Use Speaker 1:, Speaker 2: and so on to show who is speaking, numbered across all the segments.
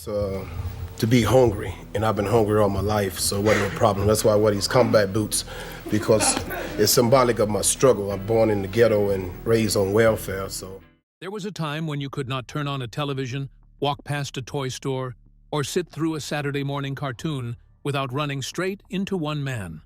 Speaker 1: To be hungry, and I've been hungry all my life, so it wasn't a problem. That's why I wear these combat boots, because it's symbolic of my struggle. I'm born in the ghetto and raised on welfare, so.
Speaker 2: There was a time when you could not turn on a television, walk past a toy store, or sit through a Saturday morning cartoon without running straight into one man.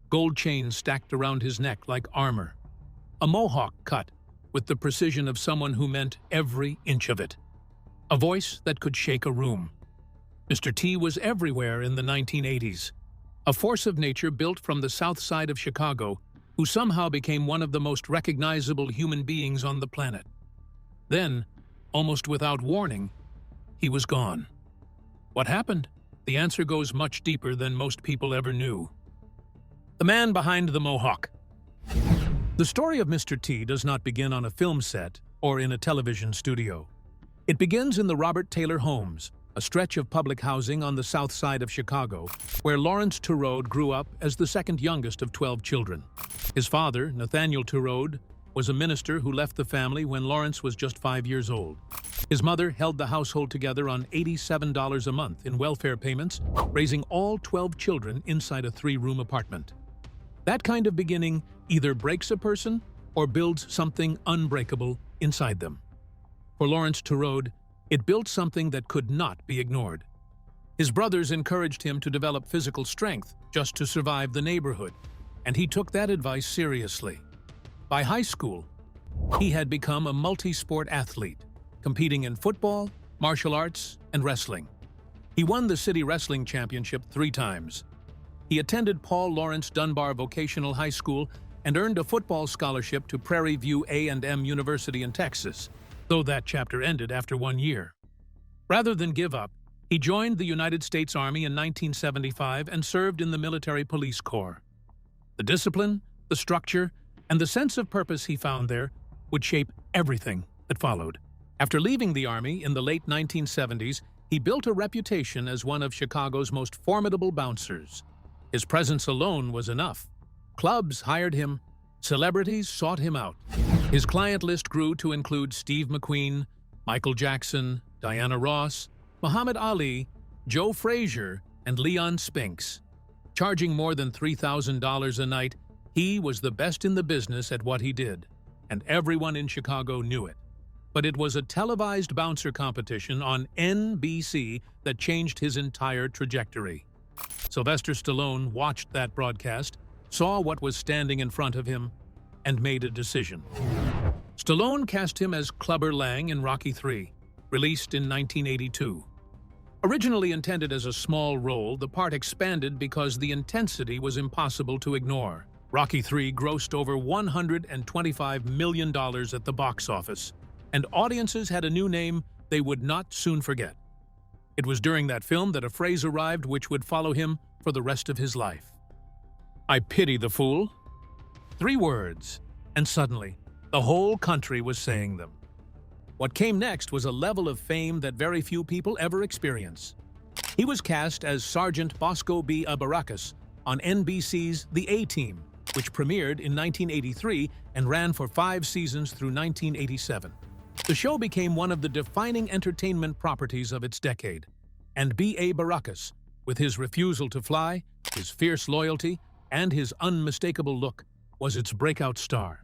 Speaker 2: Gold chains stacked around his neck like armor. A mohawk cut with the precision of someone who meant every inch of it. A voice that could shake a room. Mr. T was everywhere in the 1980s, a force of nature built from the south side of Chicago, who somehow became one of the most recognizable human beings on the planet. Then, almost without warning, he was gone. What happened? The answer goes much deeper than most people ever knew. The man behind the mohawk. The story of Mr. T does not begin on a film set or in a television studio. It begins in the Robert Taylor homes, a stretch of public housing on the south side of Chicago, where Lawrence Turode grew up as the second youngest of 12 children. His father, Nathaniel Turode, was a minister who left the family when Lawrence was just 5 years old. His mother held the household together on $87 a month in welfare payments, raising all 12 children inside a 3-room apartment. That kind of beginning either breaks a person or builds something unbreakable inside them. For Lawrence Turode, it built something that could not be ignored. His brothers encouraged him to develop physical strength just to survive the neighborhood, and he took that advice seriously. By high school, he had become a multi-sport athlete, competing in football, martial arts, and wrestling. He won the city wrestling championship 3 times. He attended Paul Laurence Dunbar Vocational High School and earned a football scholarship to Prairie View A&M University in Texas, though that chapter ended after 1 year. Rather than give up, he joined the United States Army in 1975 and served in the Military Police Corps. The discipline, the structure, and the sense of purpose he found there would shape everything that followed. After leaving the Army in the late 1970s, he built a reputation as one of Chicago's most formidable bouncers. His presence alone was enough. Clubs hired him. Celebrities sought him out. His client list grew to include Steve McQueen, Michael Jackson, Diana Ross, Muhammad Ali, Joe Frazier, and Leon Spinks. Charging more than $3,000 a night, he was the best in the business at what he did, and everyone in Chicago knew it. But it was a televised bouncer competition on NBC that changed his entire trajectory. Sylvester Stallone watched that broadcast, saw what was standing in front of him, and made a decision. Stallone cast him as Clubber Lang in Rocky III, released in 1982. Originally intended as a small role, the part expanded because the intensity was impossible to ignore. Rocky III grossed over $125 million at the box office, and audiences had a new name they would not soon forget. It was during that film that a phrase arrived which would follow him for the rest of his life. "I pity the fool." 3 words, and suddenly, the whole country was saying them. What came next was a level of fame that very few people ever experience. He was cast as Sergeant Bosco B. Baracus on NBC's The A-Team, which premiered in 1983 and ran for 5 seasons through 1987. The show became one of the defining entertainment properties of its decade, and B.A. Baracus, with his refusal to fly, his fierce loyalty, and his unmistakable look, was its breakout star.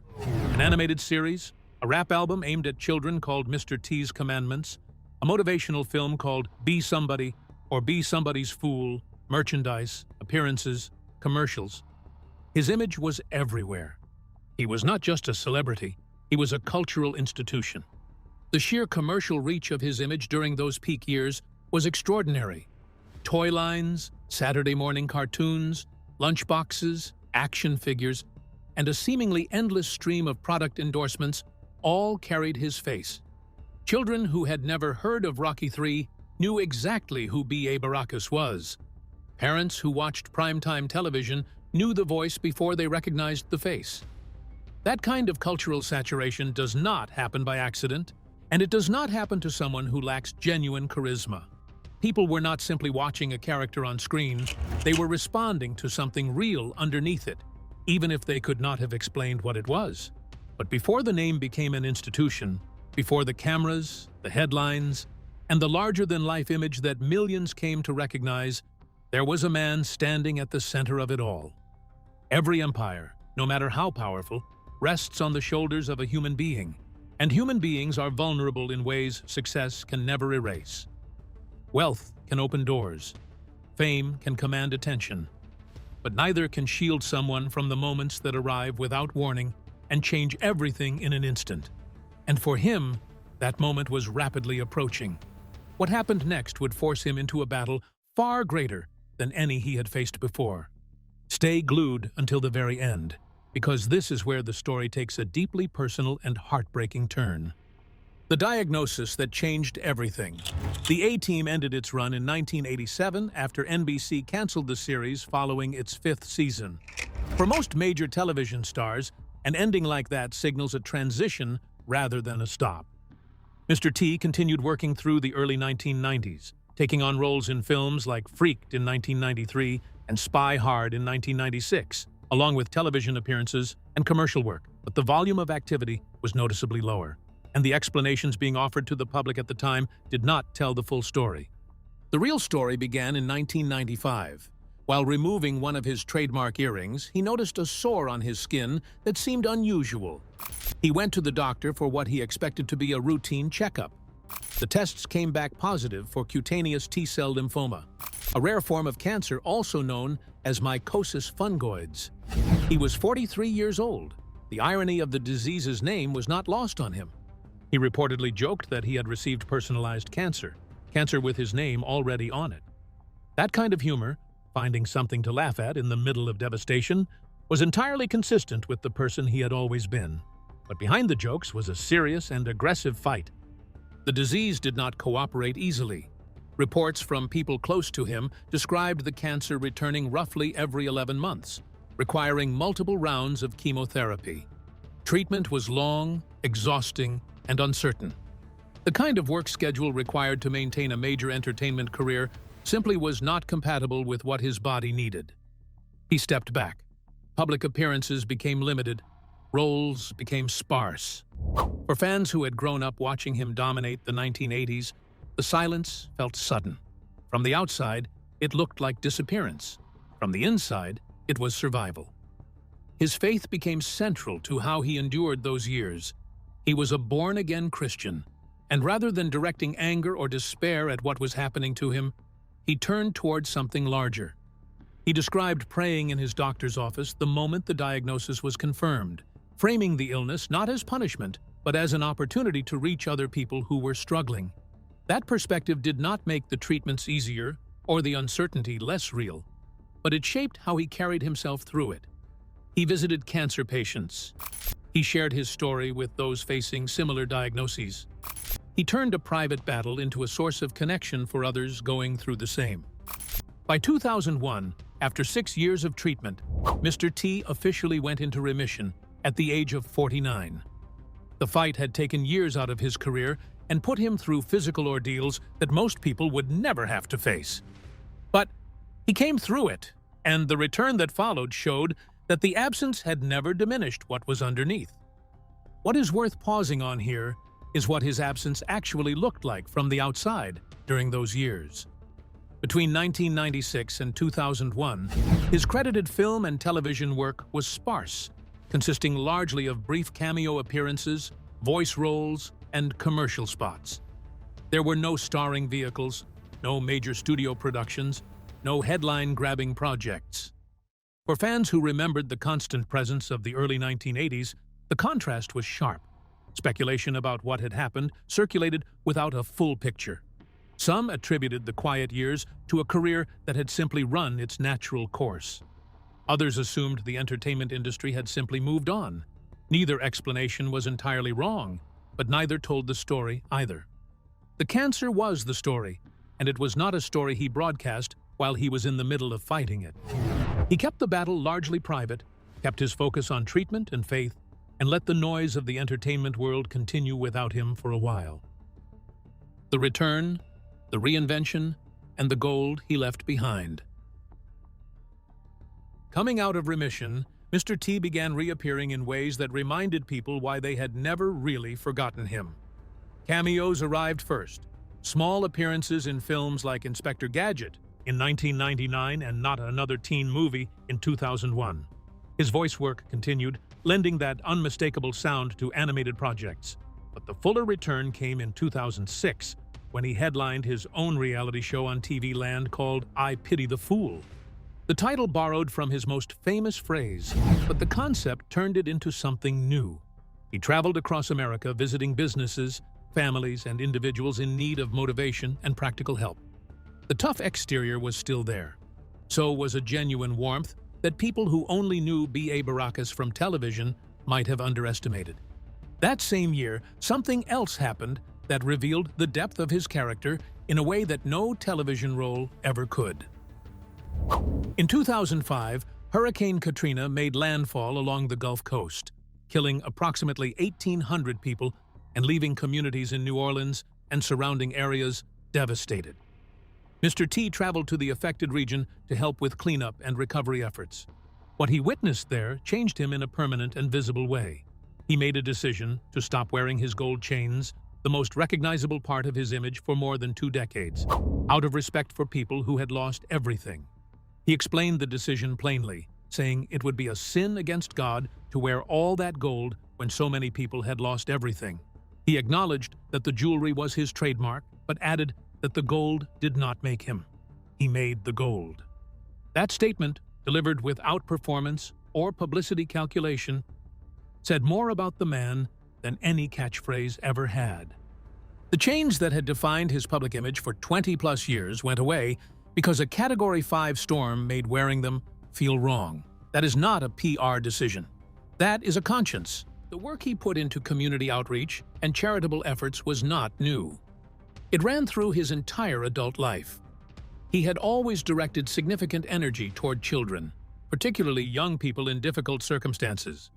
Speaker 2: An animated series, a rap album aimed at children called Mr. T's Commandments, a motivational film called Be Somebody or Be Somebody's Fool, merchandise, appearances, commercials. His image was everywhere. He was not just a celebrity, he was a cultural institution. The sheer commercial reach of his image during those peak years was extraordinary. Toy lines, Saturday morning cartoons, lunchboxes, action figures, and a seemingly endless stream of product endorsements all carried his face. Children who had never heard of Rocky III knew exactly who B.A. Baracus was. Parents who watched primetime television knew the voice before they recognized the face. That kind of cultural saturation does not happen by accident, and it does not happen to someone who lacks genuine charisma. People were not simply watching a character on screen, they were responding to something real underneath it, even if they could not have explained what it was. But before the name became an institution, before the cameras, the headlines, And the larger-than-life image that millions came to recognize, there was a man standing at the center of it all. Every empire, no matter how powerful, rests on the shoulders of a human being, and human beings are vulnerable in ways success can never erase. Wealth can open doors. Fame can command attention. But neither can shield someone from the moments that arrive without warning and change everything in an instant. And for him, that moment was rapidly approaching. What happened next would force him into a battle far greater than any he had faced before. Stay glued until the very end, because this is where the story takes a deeply personal and heartbreaking turn. The diagnosis that changed everything. The A-Team ended its run in 1987 after NBC canceled the series following its fifth season. For most major television stars, an ending like that signals a transition rather than a stop. Mr. T continued working through the early 1990s, taking on roles in films like Freaked in 1993 and Spy Hard in 1996, along with television appearances and commercial work, but the volume of activity was noticeably lower, and the explanations being offered to the public at the time did not tell the full story. The real story began in 1995. While removing one of his trademark earrings, he noticed a sore on his skin that seemed unusual. He went to the doctor for what he expected to be a routine checkup. The tests came back positive for cutaneous T-cell lymphoma, a rare form of cancer also known as mycosis fungoides. He was 43 years old. The irony of the disease's name was not lost on him. He reportedly joked that he had received personalized cancer with his name already on it. That kind of humor, finding something to laugh at in the middle of devastation, was entirely consistent with the person he had always been. But behind the jokes was a serious and aggressive fight. The disease did not cooperate easily. Reports from people close to him described the cancer returning roughly every 11 months, requiring multiple rounds of chemotherapy. Treatment was long, exhausting, and uncertain. The kind of work schedule required to maintain a major entertainment career simply was not compatible with what his body needed. He stepped back. Public appearances became limited. Roles became sparse. For fans who had grown up watching him dominate the 1980s, the silence felt sudden. From the outside, it looked like disappearance. From the inside, it was survival. His faith became central to how he endured those years. He was a born-again Christian, and rather than directing anger or despair at what was happening to him, he turned toward something larger. He described praying in his doctor's office the moment the diagnosis was confirmed, framing the illness not as punishment, but as an opportunity to reach other people who were struggling. That perspective did not make the treatments easier or the uncertainty less real, but it shaped how he carried himself through it. He visited cancer patients. He shared his story with those facing similar diagnoses. He turned a private battle into a source of connection for others going through the same. By 2001, after 6 years of treatment, Mr. T officially went into remission at the age of 49. The fight had taken years out of his career and put him through physical ordeals that most people would never have to face. But he came through it, and the return that followed showed that the absence had never diminished what was underneath. What is worth pausing on here is what his absence actually looked like from the outside during those years. Between 1996 and 2001, his credited film and television work was sparse, consisting largely of brief cameo appearances, voice roles, and commercial spots. There were no starring vehicles, no major studio productions, no headline-grabbing projects. For fans who remembered the constant presence of the early 1980s, the contrast was sharp. Speculation about what had happened circulated without a full picture. Some attributed the quiet years to a career that had simply run its natural course. Others assumed the entertainment industry had simply moved on. Neither explanation was entirely wrong, but neither told the story either. The cancer was the story, and it was not a story he broadcast while he was in the middle of fighting it. He kept the battle largely private, kept his focus on treatment and faith, and let the noise of the entertainment world continue without him for a while. The return, the reinvention, and the gold he left behind. Coming out of remission, Mr. T began reappearing in ways that reminded people why they had never really forgotten him. Cameos arrived first. small appearances in films like Inspector Gadget in 1999 and Not Another Teen Movie in 2001. His voice work continued, lending that unmistakable sound to animated projects. But the fuller return came in 2006, when he headlined his own reality show on TV Land called I Pity the Fool. The title borrowed from his most famous phrase, but the concept turned it into something new. He traveled across America visiting businesses, families, and individuals in need of motivation and practical help. The tough exterior was still there. So was a genuine warmth that people who only knew B.A. Baracus from television might have underestimated. That same year, something else happened that revealed the depth of his character in a way that no television role ever could. In 2005, Hurricane Katrina made landfall along the Gulf Coast, killing approximately 1,800 people and leaving communities in New Orleans and surrounding areas devastated. Mr. T traveled to the affected region to help with cleanup and recovery efforts. What he witnessed there changed him in a permanent and visible way. He made a decision to stop wearing his gold chains, the most recognizable part of his image for more than 2 decades, out of respect for people who had lost everything. He explained the decision plainly, saying it would be a sin against God to wear all that gold when so many people had lost everything. He acknowledged that the jewelry was his trademark, but added that the gold did not make him. He made the gold. That statement, delivered without performance or publicity calculation, said more about the man than any catchphrase ever had. The chains that had defined his public image for 20-plus years went away because a Category 5 storm made wearing them feel wrong. That is not a PR decision. That is a conscience. The work he put into community outreach and charitable efforts was not new. It ran through his entire adult life. He had always directed significant energy toward children, particularly young people in difficult circumstances.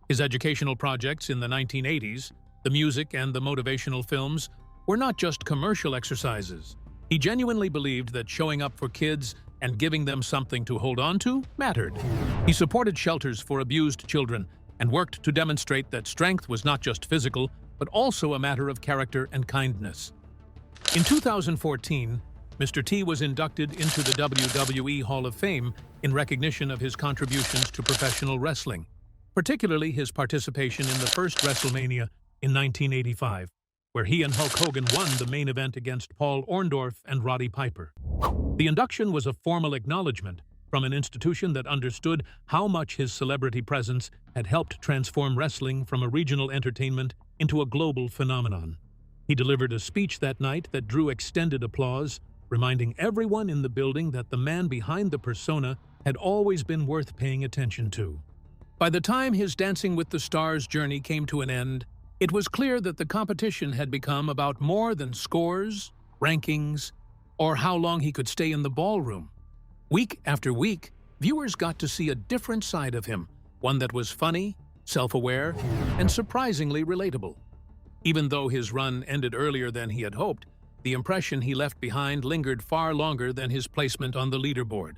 Speaker 2: His educational projects in the 1980s, the music and the motivational films, were not just commercial exercises. He genuinely believed that showing up for kids and giving them something to hold on to mattered. He supported shelters for abused children and worked to demonstrate that strength was not just physical, but also a matter of character and kindness. In 2014, Mr. T was inducted into the WWE Hall of Fame in recognition of his contributions to professional wrestling, particularly his participation in the first WrestleMania in 1985, where he and Hulk Hogan won the main event against Paul Orndorff and Roddy Piper. The induction was a formal acknowledgement from an institution that understood how much his celebrity presence had helped transform wrestling from a regional entertainment into a global phenomenon. He delivered a speech that night that drew extended applause, reminding everyone in the building that the man behind the persona had always been worth paying attention to. By the time his Dancing with the Stars journey came to an end, it was clear that the competition had become about more than scores, rankings, or how long he could stay in the ballroom. Week after week, viewers got to see a different side of him, one that was funny, self-aware, and surprisingly relatable. Even though his run ended earlier than he had hoped, the impression he left behind lingered far longer than his placement on the leaderboard.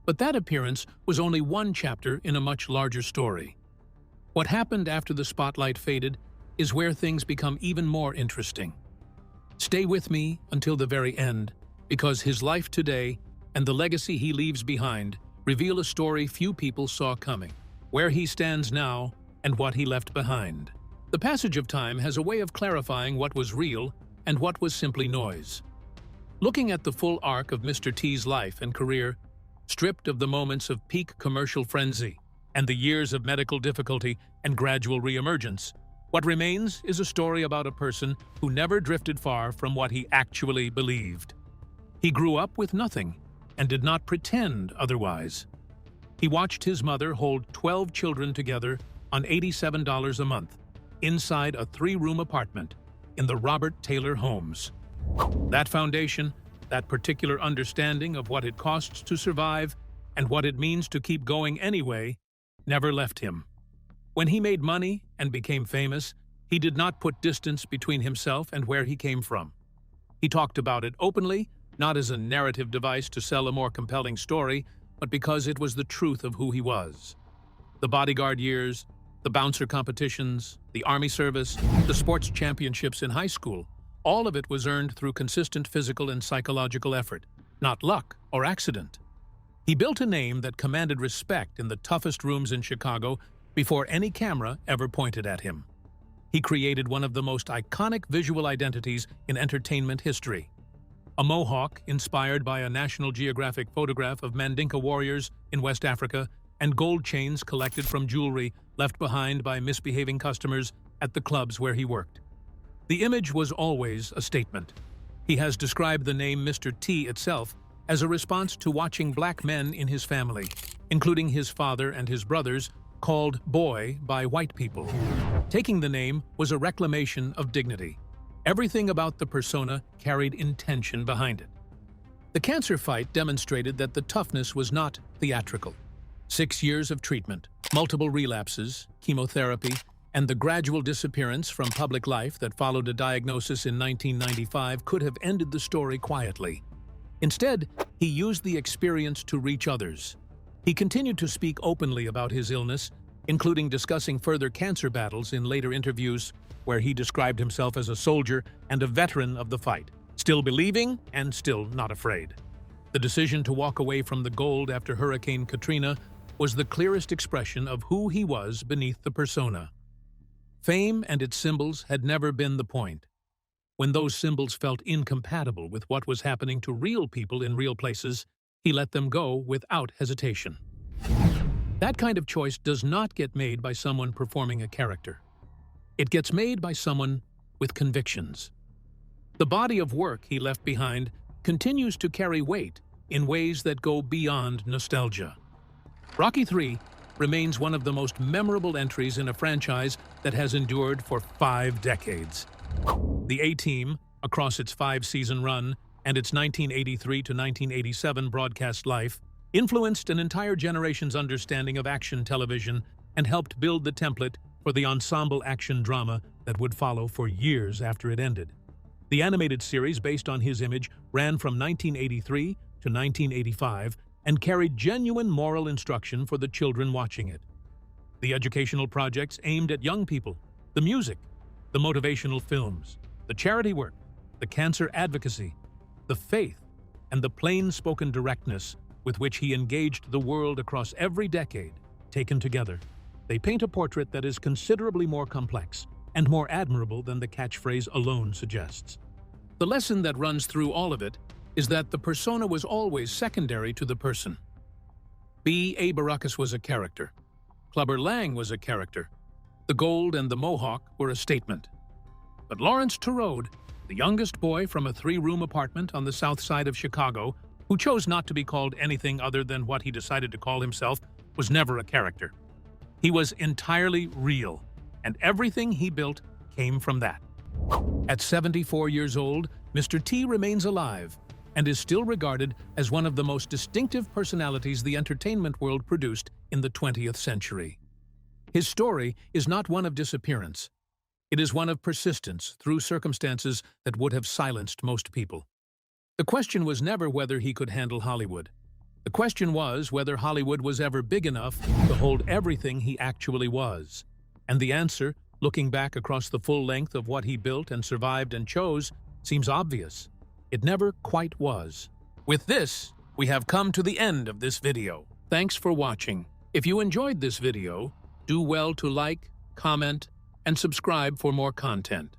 Speaker 2: But that appearance was only one chapter in a much larger story. What happened after the spotlight faded is where things become even more interesting. Stay with me until the very end, because his life today and the legacy he leaves behind reveal a story few people saw coming, where he stands now and what he left behind. The passage of time has a way of clarifying what was real and what was simply noise. Looking at the full arc of Mr. T's life and career, stripped of the moments of peak commercial frenzy and the years of medical difficulty and gradual reemergence, what remains is a story about a person who never drifted far from what he actually believed. He grew up with nothing and did not pretend otherwise. He watched his mother hold 12 children together on $87 a month inside a 3-room apartment in the Robert Taylor homes. That foundation, that particular understanding of what it costs to survive and what it means to keep going anyway, never left him. When he made money and became famous, he did not put distance between himself and where he came from. He talked about it openly, not as a narrative device to sell a more compelling story, but because it was the truth of who he was. The bodyguard years, the bouncer competitions, the army service, the sports championships in high school, All of it was earned through consistent physical and psychological effort, not luck or accident. He built a name that commanded respect in the toughest rooms in Chicago before any camera ever pointed at him. He created one of the most iconic visual identities in entertainment history. A mohawk inspired by a National Geographic photograph of Mandinka warriors in West Africa and gold chains collected from jewelry left behind by misbehaving customers at the clubs where he worked. The image was always a statement. He has described the name Mr. T itself as a response to watching black men in his family, including his father and his brothers, called boy by white people. Taking the name was a reclamation of dignity. Everything about the persona carried intention behind it. The cancer fight demonstrated that the toughness was not theatrical. 6 years of treatment, multiple relapses, chemotherapy, and the gradual disappearance from public life that followed a diagnosis in 1995 could have ended the story quietly. Instead, he used the experience to reach others. He continued to speak openly about his illness, including discussing further cancer battles in later interviews where he described himself as a soldier and a veteran of the fight, still believing and still not afraid. The decision to walk away from the gold after Hurricane Katrina was the clearest expression of who he was beneath the persona. Fame and its symbols had never been the point. When those symbols felt incompatible with what was happening to real people in real places, he let them go without hesitation. That kind of choice does not get made by someone performing a character. It gets made by someone with convictions. The body of work he left behind continues to carry weight in ways that go beyond nostalgia. Rocky III remains one of the most memorable entries in a franchise that has endured for 5 decades. The A-Team, across its 5-season run and its 1983 to 1987 broadcast life, influenced an entire generation's understanding of action television and helped build the template for the ensemble action drama that would follow for years after it ended. The animated series based on his image ran from 1983 to 1985 and carried genuine moral instruction for the children watching it. The educational projects aimed at young people, the music, the motivational films, the charity work, the cancer advocacy, the faith, and the plain-spoken directness with which he engaged the world across every decade, taken together. They paint a portrait that is considerably more complex and more admirable than the catchphrase alone suggests. The lesson that runs through all of it is that the persona was always secondary to the person. B.A. Baracus was a character. Clubber Lang was a character. The gold and the mohawk were a statement. But Lawrence Turode, the youngest boy from a 3-room apartment on the south side of Chicago, who chose not to be called anything other than what he decided to call himself, was never a character. He was entirely real, and everything he built came from that. At 74 years old, Mr. T remains alive and is still regarded as one of the most distinctive personalities the entertainment world produced in the 20th century. His story is not one of disappearance. It is one of persistence through circumstances that would have silenced most people. The question was never whether he could handle Hollywood. The question was whether Hollywood was ever big enough to hold everything he actually was. And the answer, looking back across the full length of what he built and survived and chose, seems obvious. It never quite was. With this, we have come to the end of this video. Thanks for watching. If you enjoyed this video, do well to like, comment, and subscribe for more content.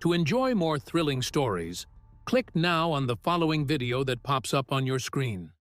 Speaker 2: To enjoy more thrilling stories, click now on the following video that pops up on your screen.